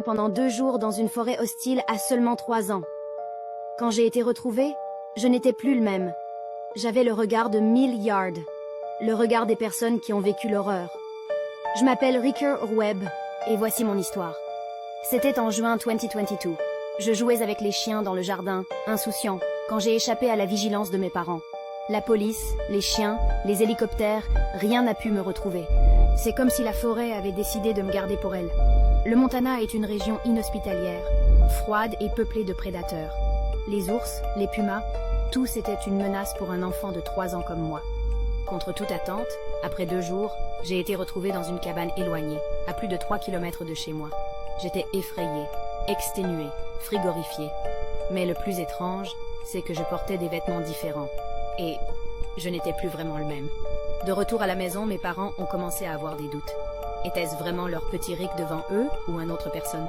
Pendant 2 jours dans une forêt hostile à seulement 3 ans. Quand j'ai été retrouvée, je n'étais plus le même. J'avais le regard de 1000 yards, le regard des personnes qui ont vécu l'horreur. Je m'appelle Ricker Webb, et voici mon histoire. C'était en juin 2022. Je jouais avec les chiens dans le jardin, insouciant, quand j'ai échappé à la vigilance de mes parents. La police, les chiens, les hélicoptères, rien n'a pu me retrouver. C'est comme si la forêt avait décidé de me garder pour elle. Le Montana est une région inhospitalière, froide et peuplée de prédateurs. Les ours, les pumas, tous étaient une menace pour un enfant de 3 ans comme moi. Contre toute attente, après 2 jours, j'ai été retrouvée dans une cabane éloignée, à plus de 3 kilomètres de chez moi. J'étais effrayée, exténuée, frigorifiée. Mais le plus étrange, c'est que je portais des vêtements différents. Et je n'étais plus vraiment le même. De retour à la maison, mes parents ont commencé à avoir des doutes. Était-ce vraiment leur petit Rick devant eux ou une autre personne?